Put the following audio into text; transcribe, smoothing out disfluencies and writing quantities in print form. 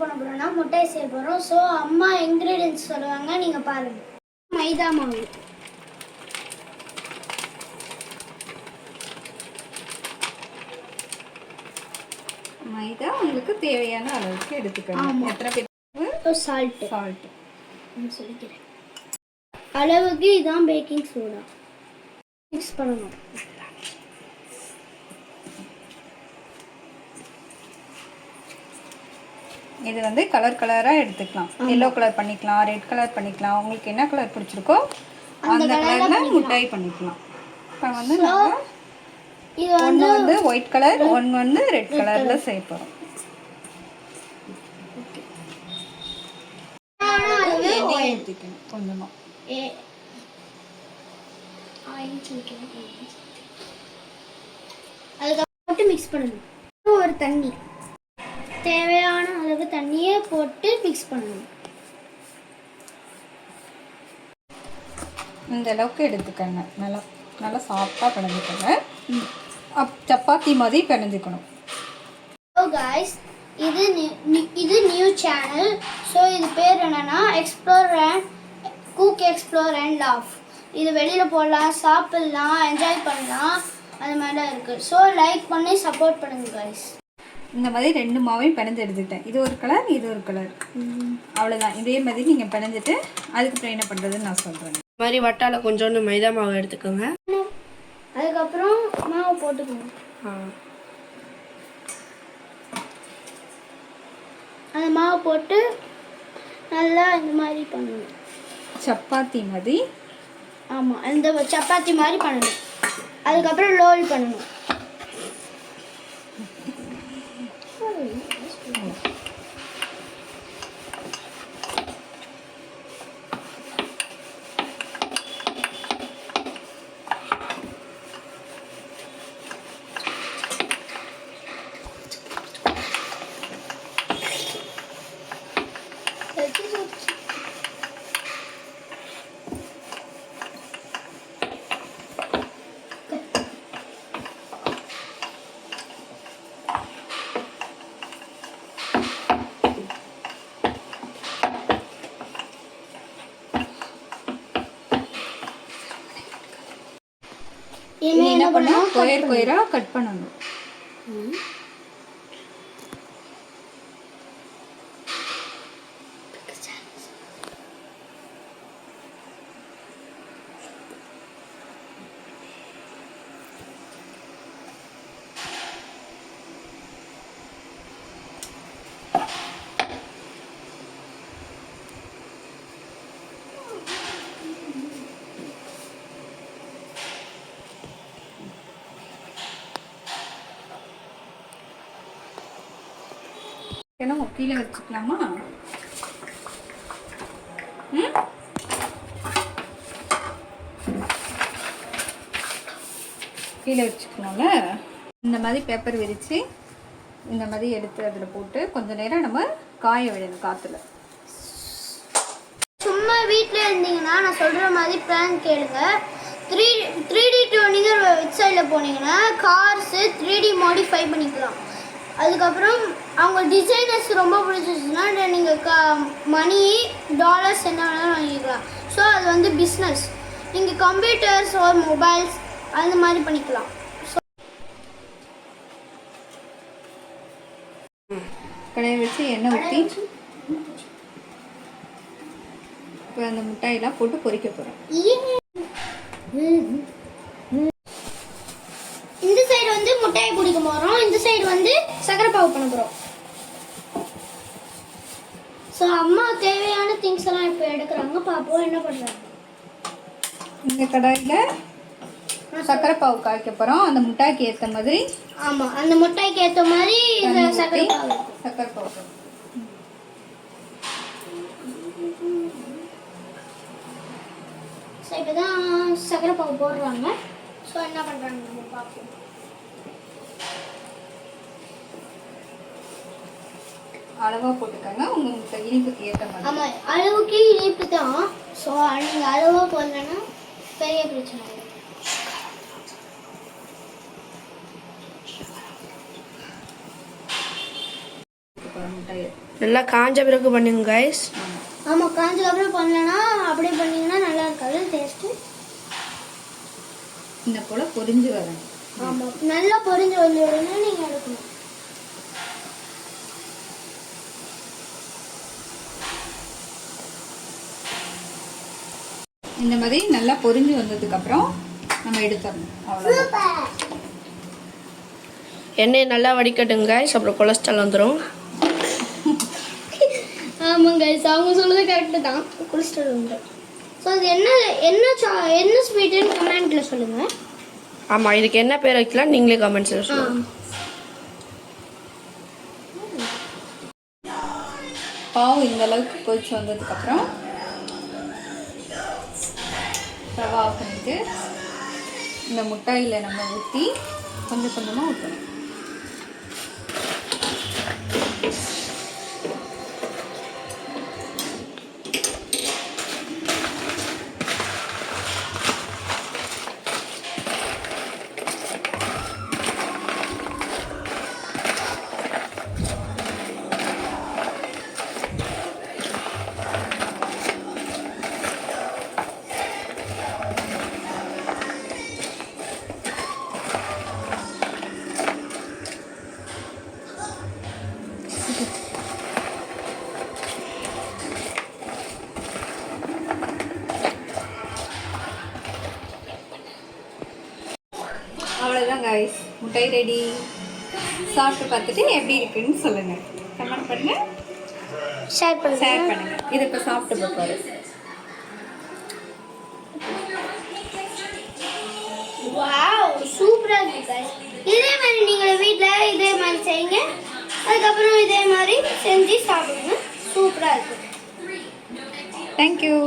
பண்ண போறோம்னா முட்டை செய்ய போறோம். ஸோ அம்மா இன்கிரீடியன்ஸ் சொல்லுவாங்க, நீங்க பாருங்க. மைதா மாவு, மைதா உங்களுக்கு தேவையான அளவுக்கு எடுத்துக்கணும். எத்தனை பேருக்கு? சால்ட் சொல்லிக்கிறேன். அளவுக்கு இதான் பேக்கிங் சோடா. மிக்ஸ் பண்ணணும். இது வந்து கலர் கலராக எடுத்துக்கலாம். எல்லோ கலர் பண்ணிக்கலாம், ரெட் கலர் பண்ணிக்கலாம். உங்களுக்கு என்ன கலர் பிடிச்சிருக்கோ அந்த கலரில் முட்டாய் பண்ணிக்கலாம். இப்போ வந்து ஒன்று வந்து ஒயிட் கலர், ஒன்று வந்து ரெட் கலரில் செய்ய போகிறோம். எண்ணெய் ஊற்றிக்கணும் கொஞ்சமாக. அதுக்கப்புறம் போட்டு மிக்ஸ் பண்ணணும். ஒரு தண்ணி, தேவையான அளவு தண்ணியை போட்டு மிக்ஸ் பண்ணணும். இந்த அளவுக்கு எடுத்துக்கங்க. நல்லா நல்லா சாஃப்டாக பிணைஞ்சிக்கோங்க. சப்பாத்தி மாதிரி பிணைஞ்சிக்கணும். ஸோ காய்ஸ், இது நியூ சேனல். ஸோ இது பேர் என்னன்னா எக்ஸ்ப்ளோர் அண்ட் லாஃப். இது வெளியில் போடலாம், சாப்பிட்லாம், என்ஜாய் பண்ணலாம், அது மாதிரி தான் இருக்குது. ஸோ லைக் பண்ணி சப்போர்ட் பண்ணுங்க காய்ஸ். இந்த மாதிரி ரெண்டு மாவையும் பிணைஞ்சு எடுத்துக்கிட்டேன். இது ஒரு கலர், இது ஒரு கலர். அவ்வளோதான். இதே மாதிரி நீங்கள் பிணைஞ்சிட்டு அதுக்கப்புறம் என்ன பண்ணுறதுன்னு நான் சொல்கிறேன். இந்த மாதிரி வட்டால கொஞ்சோண்டு மைதா மாவு எடுத்துக்கோங்க. அதுக்கப்புறம் மாவு போட்டுக்கோங்க. அந்த மாவு போட்டு நல்லா இந்த மாதிரி பண்ணணும். சப்பாத்தி மாதிரி. ஆமாம், இந்த சப்பாத்தி மாதிரி பண்ணணும். அதுக்கப்புறம் ரோல் பண்ணணும். என்ன பண்ணணும்? கொயரா கட் பண்ணணும். ஏன்னா கீழே வச்சுக்கலாமா? கீழே வச்சுக்கலாம்ல. இந்த மாதிரி பேப்பர் விரித்து இந்த மாதிரி எடுத்து அதில் போட்டு கொஞ்ச நேரம் நம்ம காய விடணும் காற்றுல. சும்மா வீட்டில் இருந்தீங்கன்னா நான் சொல்கிற மாதிரி பிளான் கேளுங்க. 3D டோனிங்கர் வெப்சைட்டில் போனீங்கன்னா கார்ஸு 3D மாடிஃபை பண்ணிக்கலாம். அதுக்கப்புறம் அவங்க டிசைனர்ஸ் ரொம்ப பிடிச்சிச்சுன்னா நீங்கள் மணி டாலர்ஸ் என்ன வேணாலும் வாங்கிக்கலாம். ஸோ அது வந்து பிஸ்னஸ். நீங்கள் கம்ப்யூட்டர்ஸ் ஒரு மொபைல்ஸ் அந்த மாதிரி பண்ணிக்கலாம். கடையை வச்சு எண்ணெய் ஊற்றி இப்போ அந்த மிட்டாயெல்லாம் போட்டு பொரிக்க போகிறோம். இந்த சைடு வந்து முட்டையை பிடிக்க போகிறோம், இந்த சைடு வந்து சக்கரை பாவு பண்ண போகிறோம். ஸோ அம்மா தேவையான திங்ஸ் எல்லாம் இப்போ எடுக்கிறாங்க. பார்ப்போம் என்ன பண்ணுறாங்க. இந்த கடாயில் சக்கரை பாவு காய்க்க போகிறோம். அந்த முட்டாய்க்கு ஏற்ற மாதிரி. ஆமாம், அந்த முட்டாய்க்கு ஏற்ற மாதிரி சக்கரை பாவு. சக்கரை பாவு ஸோ இப்போ தான் சக்கரை பாவு போடுறாங்க. ஸோ என்ன பண்ணுறாங்க நம்ம பார்ப்போம். அளவாக போட்டுக்கோங்க, உங்களுக்கு இனிப்புக்கு ஏற்ற மாதிரி. ஆமாம், அளவுக்கு இனிப்பு தான். ஸோ நீங்கள் அளவாக போடலன்னா பெரிய பிரச்சனை இல்லை. முட்டையை. நல்லா காஞ்ச பிறகு பண்ணுங்க கைஸ். ஆமாம், காஞ்சதுக்கப்புறம் பண்ணலன்னா அப்படியே பண்ணிங்கன்னா நல்லா இருக்காது டேஸ்ட்டு. இந்த போல் பொரிஞ்சு வரணும். ஆமாம், நல்லா பொரிஞ்சு வந்து உடனே நீங்கள் எடுக்கணும். இந்த மாதிரி நல்லா பொரிஞ்சு வந்ததுக்கப்புறம் நம்ம எடுத்துடணும். அவ்வளோதான். எண்ணெயை நல்லா வடிக்கட்டுங்க கைஸ், அப்புறம் கொலஸ்ட்ரால் வந்துடும். ஆமாங்க கைஸ், அவங்க சொல்றது கரெக்டு தான், கொலஸ்ட்ரால் உண்டு. ஸோ அது என்ன ஸ்வீட்டுன்னு கமெண்ட்டில் சொல்லுங்கள். ஆமாம், இதுக்கு என்ன பேர் வைக்கலாம் நீங்களே கமெண்ட்ஸில் சொல்லுங்கள். பாவு இந்த அளவுக்கு பொரிச்சு வந்ததுக்கப்புறம் ரவா ஆஃப் பண்ணிட்டு இந்த முட்டையில் நம்ம ஊற்றி கொஞ்சம் கொஞ்சமாக ஊற்றணும். அவ்வளோதான் கைஸ், முட்டை ரெடி. சாப்பிட்டு பார்த்துட்டு எப்படி இருக்குன்னு சொல்லுங்கள், கமெண்ட் பண்ணுங்கள், ஷேர் பண்ணுங்கள். இது இப்போ சாப்பிட்டு பார்ப்பாரு. வாவ், சூப்பராக இருக்கு guys. இதே மாதிரி நீங்கள் வீட்டில் இதே மாதிரி செய்யுங்க. அதுக்கப்புறம் இதே மாதிரி செஞ்சு சாப்பிடுங்க. சூப்பராக இருக்கு. தேங்க்யூ.